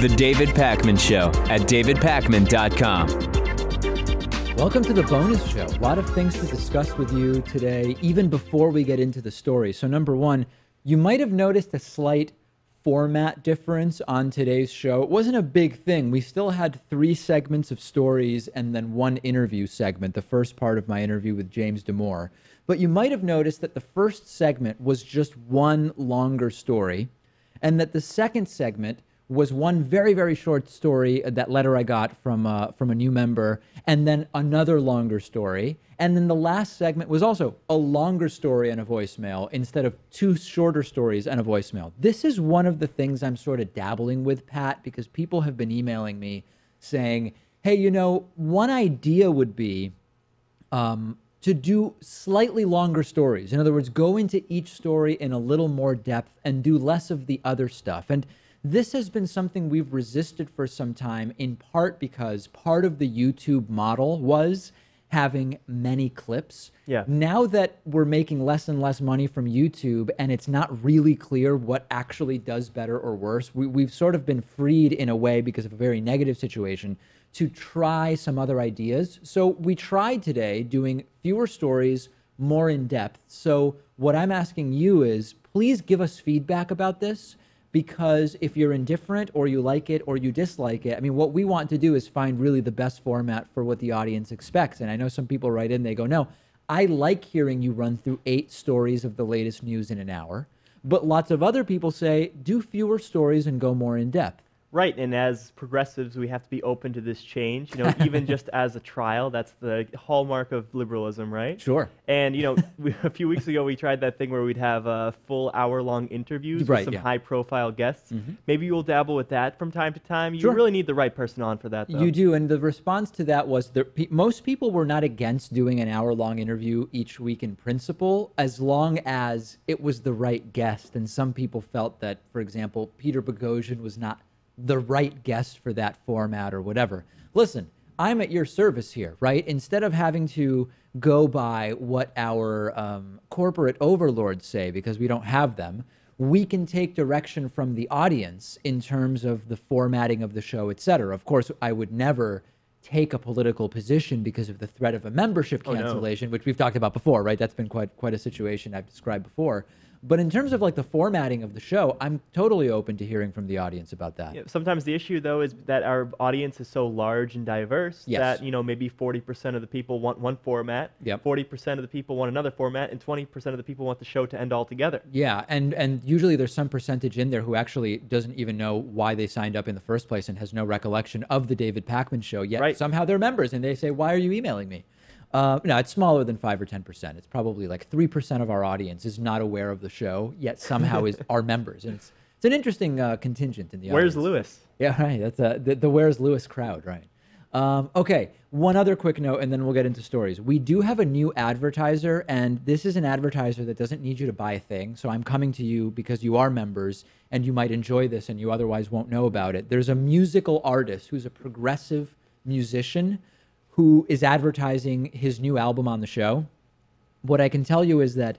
The David Pakman Show at davidpakman.com. Welcome to the bonus show. A lot of things to discuss with you today, even before we get into the story. So number one, you might have noticed a slight format difference on today's show. It wasn't a big thing. We still had 3 segments of stories and then 1 interview segment, the first part of my interview with James Damore. But you might have noticed that the first segment was just 1 longer story, and that the second segment was 1 very, very short story, that letter I got from a new member, and then another longer story. And then the last segment was also a longer story and a voicemail instead of 2 shorter stories and a voicemail. This is one of the things I'm sort of dabbling with, Pat, because people have been emailing me saying, hey, you know, one idea would be to do slightly longer stories. In other words, go into each story in a little more depth and do less of the other stuff. And this has been something we've resisted for some time, in part because part of the YouTube model was having many clips. Yeah. Now that we're making less and less money from YouTube and it's not really clear what actually does better or worse, we've sort of been freed in a way, because of a very negative situation, to try some other ideas. So we tried today doing fewer stories, more in depth. So what I'm asking you is, please give us feedback about this. Because if you're indifferent or you like it or you dislike it, I mean, what we want to do is find really the best format for what the audience expects. And I know some people write in, they go, no, I like hearing you run through 8 stories of the latest news in an hour. But lots of other people say, do fewer stories and go more in depth. Right, and as progressives, we have to be open to this change, you know, even just as a trial. That's the hallmark of liberalism, right? Sure. And, you know, a few weeks ago, we tried that thing where we'd have full hour-long interviews with some high-profile guests. Mm-hmm. Maybe you'll dabble with that from time to time. You really need the right person on for that, though. You do, and the response to that was most people were not against doing an hour-long interview each week in principle, as long as it was the right guest. And some people felt that, for example, Peter Boghossian was not the right guest for that format or whatever. Listen, I'm at your service here, right? Instead of having to go by what our corporate overlords say, because we don't have them, we can take direction from the audience in terms of the formatting of the show, et cetera. Of course, I would never take a political position because of the threat of a membership cancellation, which we've talked about before, right? That's been quite a situation I've described before. But in terms of like the formatting of the show, I'm totally open to hearing from the audience about that. Yeah, sometimes the issue, though, is that our audience is so large and diverse that, you know, maybe 40% of the people want one format, 40% of the people want another format, and 20% of the people want the show to end altogether. Yeah, and usually there's some percentage in there who actually doesn't even know why they signed up in the first place and has no recollection of the David Pakman Show, yet somehow they're members, and they say, why are you emailing me? No, it's smaller than 5 or 10%. It's probably like 3% of our audience is not aware of the show, yet somehow is our members. And it's an interesting contingent in the audience. Where's Lewis? Yeah, right. That's the Where's Lewis crowd, right? Okay, one other quick note, and then we'll get into stories. We do have a new advertiser, and this is an advertiser that doesn't need you to buy a thing. So I'm coming to you because you are members, and you might enjoy this, and you otherwise won't know about it. There's a musical artist who's a progressive musician who is advertising his new album on the show. What I can tell you is that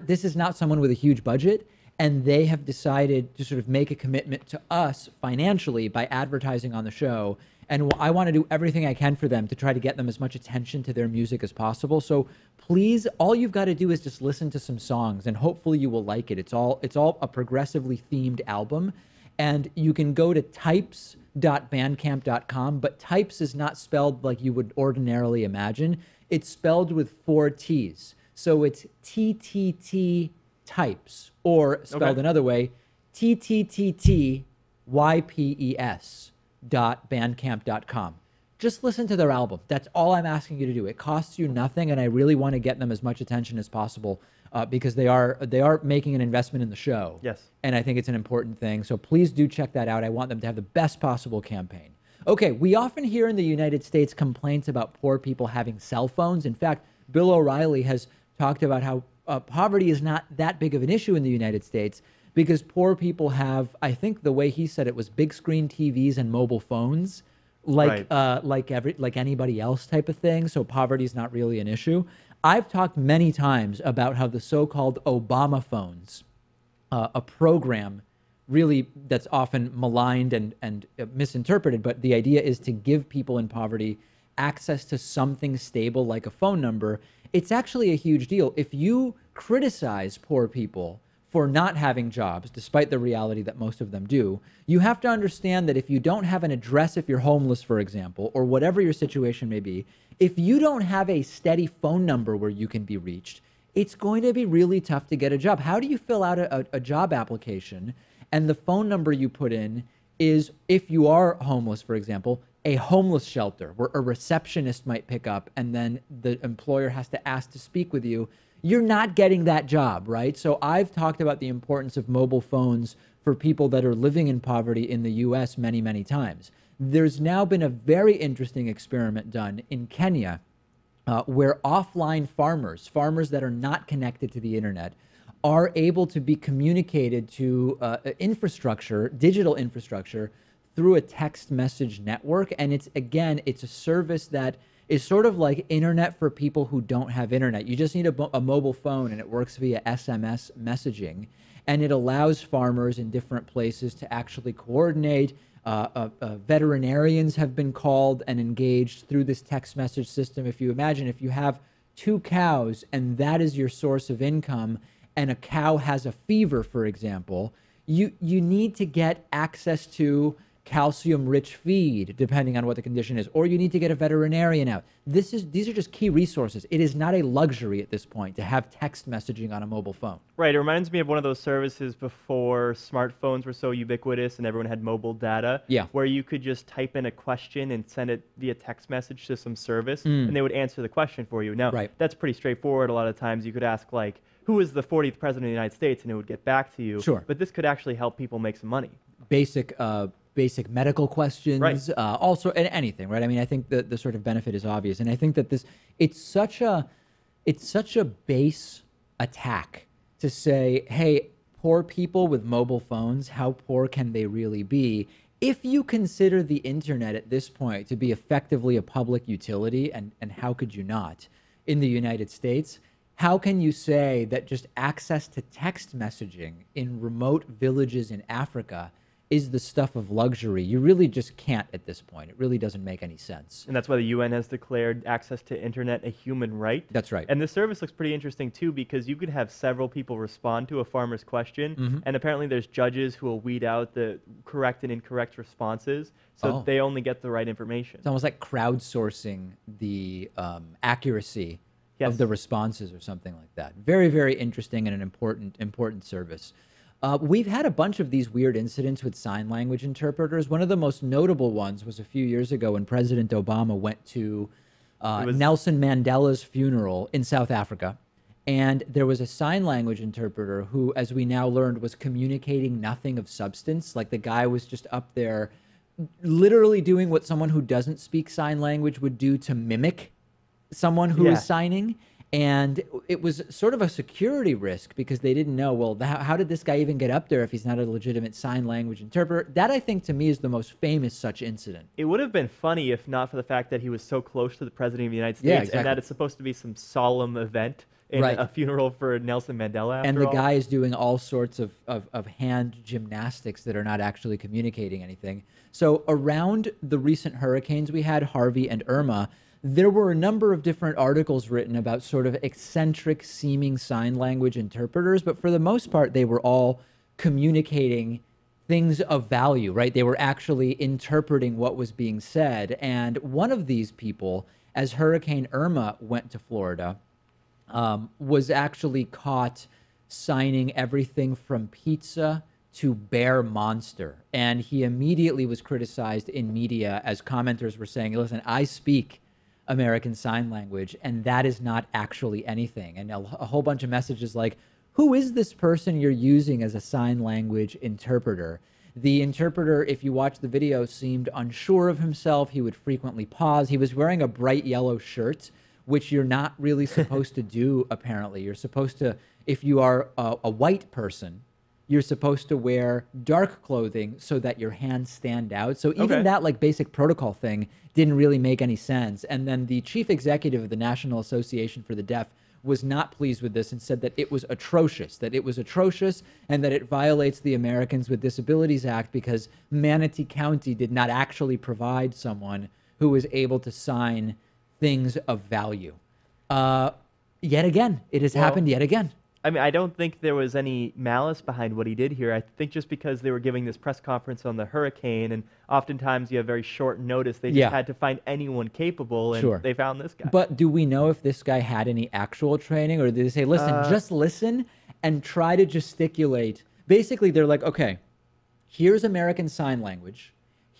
this is not someone with a huge budget, and they have decided to sort of make a commitment to us financially by advertising on the show. And I want to do everything I can for them to try to get them as much attention to their music as possible. So please, all you've got to do is just listen to some songs, and hopefully you will like it. It's all a progressively themed album. And you can go to types.bandcamp.com, but types is not spelled like you would ordinarily imagine. It's spelled with 4 T's. So it's TTT types, or spelled another way, TTTTYPES.bandcamp.com. Just listen to their album. That's all I'm asking you to do. It costs you nothing, and I really want to get them as much attention as possible. Because they are making an investment in the show. Yes. And I think it's an important thing. So please do check that out. I want them to have the best possible campaign. Okay, we often hear in the United States complaints about poor people having cell phones. In fact, Bill O'Reilly has talked about how poverty is not that big of an issue in the United States because poor people have, I think the way he said it was big screen TVs and mobile phones, like anybody else type of thing. So poverty is not really an issue. I've talked many times about how the so-called Obama phones, a program really that's often maligned and misinterpreted, but the idea is to give people in poverty access to something stable like a phone number. It's actually a huge deal. If you criticize poor people for not having jobs, despite the reality that most of them do, you have to understand that if you don't have an address, if you're homeless, for example, or whatever your situation may be, if you don't have a steady phone number where you can be reached, it's going to be really tough to get a job. How do you fill out a job application and the phone number you put in is, if you are homeless, for example, a homeless shelter where a receptionist might pick up and then the employer has to ask to speak with you? You're not getting that job, right? So I've talked about the importance of mobile phones for people that are living in poverty in the US many, many times. There's now been a very interesting experiment done in Kenya where offline farmers that are not connected to the internet, are able to be communicated to infrastructure, digital infrastructure, through a text message network. And it's a service that is sort of like internet for people who don't have internet. You just need a mobile phone and it works via SMS messaging. And it allows farmers in different places to actually coordinate. Veterinarians have been called and engaged through this text message system. If you imagine, if you have 2 cows and that is your source of income, and a cow has a fever, for example, you need to get access to calcium-rich feed, depending on what the condition is, or you need to get a veterinarian out. These are just key resources. It is not a luxury at this point to have text messaging on a mobile phone. Right. It reminds me of one of those services before smartphones were so ubiquitous and everyone had mobile data, where you could just type in a question and send it via text message to some service, and they would answer the question for you. Now, that's pretty straightforward. A lot of times you could ask, like, who is the 40th president of the United States, and it would get back to you. Sure. But this could actually help people make some money. Basic medical questions, also anything, right? I mean, I think the sort of benefit is obvious, and I think that it's such a base attack to say, hey, poor people with mobile phones, how poor can they really be? If you consider the internet at this point to be effectively a public utility, and how could you not in the United States? How can you say that just access to text messaging in remote villages in Africa is the stuff of luxury? You really just can't at this point. It really doesn't make any sense. And that's why the UN has declared access to internet a human right. That's right. And the service looks pretty interesting too, because you could have several people respond to a farmer's question, and apparently there's judges who will weed out the correct and incorrect responses, so they only get the right information. It's almost like crowdsourcing the accuracy of the responses or something like that. Very, very interesting and an important service. We've had a bunch of these weird incidents with sign language interpreters. One of the most notable ones was a few years ago when President Obama went to Nelson Mandela's funeral in South Africa. And there was a sign language interpreter who, as we now learned, was communicating nothing of substance. Like, the guy was just up there literally doing what someone who doesn't speak sign language would do to mimic someone who is signing. And it was sort of a security risk because they didn't know, well, how did this guy even get up there if he's not a legitimate sign language interpreter? That, I think, to me, is the most famous such incident. It would have been funny if not for the fact that he was so close to the president of the United States, and that it's supposed to be some solemn event in a funeral for Nelson Mandela, and the guy is doing all sorts of hand gymnastics that are not actually communicating anything. So around the recent hurricanes we had, Harvey and Irma, there were a number of different articles written about sort of eccentric seeming sign language interpreters, but for the most part, they were all communicating things of value, right? They were actually interpreting what was being said. And one of these people, as Hurricane Irma went to Florida, was actually caught signing everything from pizza to bear monster. And he immediately was criticized in media as commenters were saying, listen, I speak American Sign Language, and that is not actually anything. And a whole bunch of messages like, who is this person you're using as a sign language interpreter? The interpreter, if you watch the video, seemed unsure of himself. He would frequently pause. He was wearing a bright yellow shirt, which you're not really supposed to do, apparently. You're supposed to, if you are a white person, you're supposed to wear dark clothing so that your hands stand out. So even that like basic protocol thing didn't really make any sense. And then the chief executive of the National Association for the Deaf was not pleased with this and said that it was atrocious, and that it violates the Americans with Disabilities Act because Manatee County did not actually provide someone who was able to sign things of value. Yet again, it has happened yet again. I mean, I don't think there was any malice behind what he did here. I think just because they were giving this press conference on the hurricane, and oftentimes you have very short notice, they just had to find anyone capable, and they found this guy. But do we know if this guy had any actual training, or did they say, listen, just listen and try to gesticulate? Basically, they're like, okay, here's American Sign Language.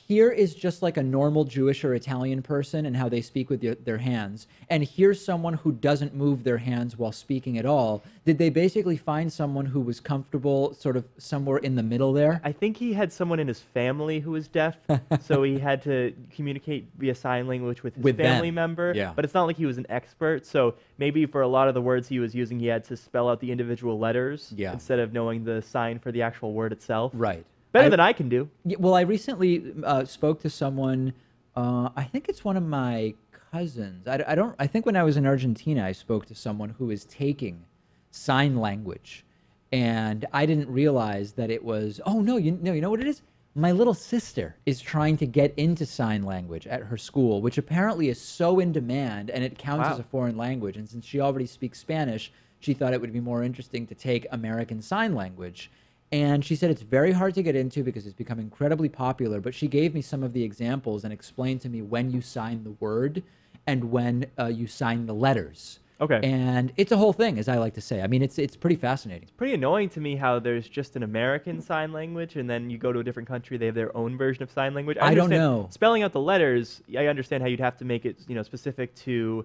Here is just like a normal Jewish or Italian person and how they speak with their hands. And here's someone who doesn't move their hands while speaking at all. Did they basically find someone who was comfortable sort of somewhere in the middle there? I think he had someone in his family who was deaf, so he had to communicate via sign language with his family member. Yeah. But it's not like he was an expert, so maybe for a lot of the words he was using, he had to spell out the individual letters instead of knowing the sign for the actual word itself. Right. Better than I can do. Yeah, well, I recently spoke to someone. I think it's one of my cousins. I think when I was in Argentina, I spoke to someone who is taking sign language, and I didn't realize that it was. Oh no, you know what it is? My little sister is trying to get into sign language at her school, which apparently is so in demand, and it counts as a foreign language. And since she already speaks Spanish, she thought it would be more interesting to take American Sign Language. And she said it's very hard to get into because it's become incredibly popular, but she gave me some of the examples and explained to me when you sign the word and when you sign the letters. Okay. And it's a whole thing, as I like to say. I mean, it's pretty fascinating. It's pretty annoying to me how there's just an American sign language, and then you go to a different country, they have their own version of sign language. I don't know. Spelling out the letters, I understand how you'd have to make it, specific to,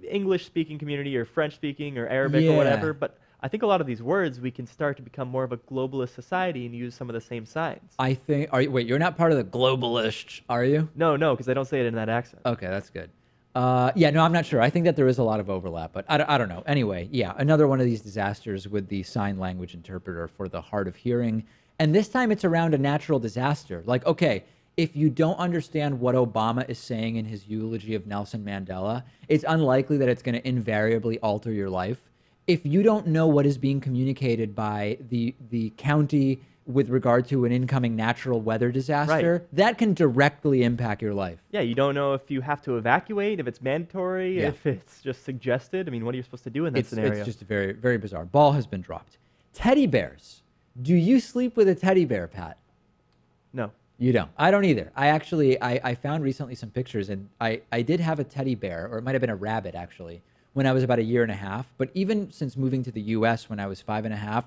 English-speaking community or French-speaking or Arabic or whatever, but I think a lot of these words, we can start to become more of a globalist society and use some of the same signs. I think, wait, you're not part of the globalists, are you? No, because I don't say it in that accent. Okay, that's good. Yeah, no, I'm not sure. I think that there is a lot of overlap, but I don't know. Anyway, yeah, another one of these disasters with the sign language interpreter for the hard of hearing. And this time it's around a natural disaster. Like, okay, if you don't understand what Obama is saying in his eulogy of Nelson Mandela, it's unlikely that it's going to invariably alter your life. If you don't know what is being communicated by the county with regard to an incoming natural weather disaster, that can directly impact your life. Yeah, you don't know if you have to evacuate, if it's mandatory, if it's just suggested. I mean, what are you supposed to do in that scenario? It's just very, very bizarre. Ball has been dropped. Teddy bears. Do you sleep with a teddy bear, Pat? No. You don't. I don't either. I found recently some pictures, and I did have a teddy bear, or it might have been a rabbit, actually, when I was about 1.5 years. But even since moving to the U.S. when I was 5.5,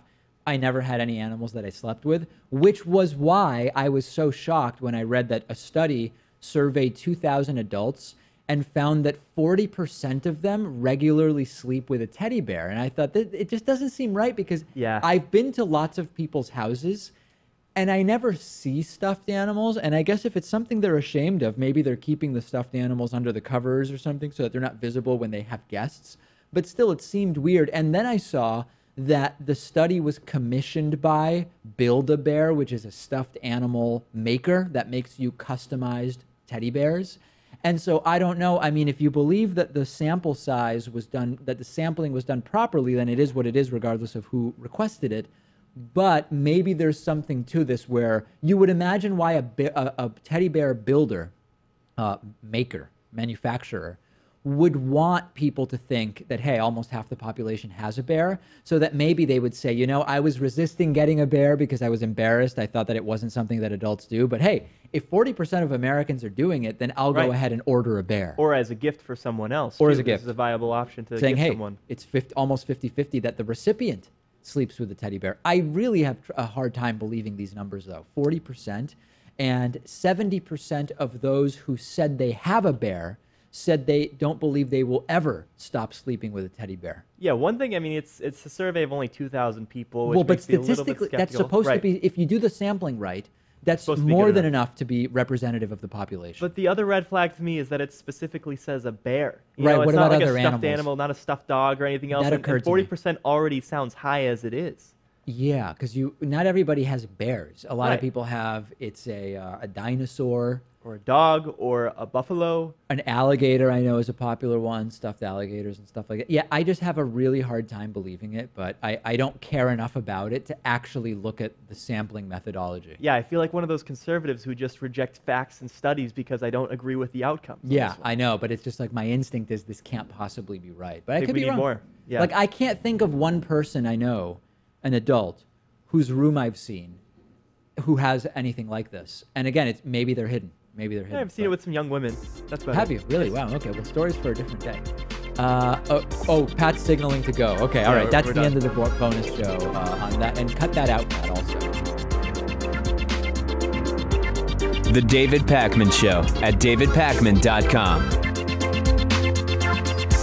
I never had any animals that I slept with, which was why I was so shocked when I read that a study surveyed 2,000 adults and found that 40% of them regularly sleep with a teddy bear. And I thought that it just doesn't seem right because I've been to lots of people's houses and I never see stuffed animals. And I guess if it's something they're ashamed of, maybe they're keeping the stuffed animals under the covers or something so that they're not visible when they have guests. But still, it seemed weird. And then I saw that the study was commissioned by Build-A-Bear, which is a stuffed animal maker that makes you customized teddy bears. And so I don't know. I mean, if you believe that the sample size was done, that the sampling was done properly, then it is what it is, regardless of who requested it. But maybe there's something to this where you would imagine why a teddy bear builder, maker, manufacturer, would want people to think that, hey, almost half the population has a bear, so that maybe they would say, I was resisting getting a bear because I was embarrassed. I thought that it wasn't something that adults do. But hey, if 40% of Americans are doing it, then I'll go ahead and order a bear. Or as a gift for someone else. Or as a gift. This is a viable option to saying, give hey, someone. It's almost 50-50 that the recipient sleeps with a teddy bear. I really have a hard time believing these numbers, though. 40%. And 70% of those who said they have a bear said they don't believe they will ever stop sleeping with a teddy bear. Yeah, one thing, I mean, it's a survey of only 2,000 people, which well, but makes me a little bit statistically, skeptical. that's supposed to be, if you do the sampling right, that's more than enough to be representative of the population. But the other red flag to me is that it specifically says a bear. What it's about not like other a stuffed animals? animal, not a stuffed dog or anything else. That and occurred to me. 40% already sounds high as it is. Yeah, because not everybody has bears. A lot of people have, it's a dinosaur. or a dog or a buffalo. An alligator, I know, is a popular one, stuffed alligators and stuff like that. Yeah, I just have a really hard time believing it, but I don't care enough about it to actually look at the sampling methodology. Yeah, I feel like one of those conservatives who just reject facts and studies because I don't agree with the outcomes. Yeah, I know, but it's just like my instinct is this can't possibly be right. But I could be wrong. More. Yeah. Like, I can't think of one person I know, an adult, whose room I've seen, who has anything like this. And again, it's maybe they're hidden. Maybe they're hidden. Yeah, I've seen it with some young women. That's better. Have you? Really? Wow. Okay. Well, stories for a different day. Pat's signaling to go. Okay. All right. That's the end of the bonus show on that. And cut that out, Pat, also. The David Pakman Show at davidpakman.com.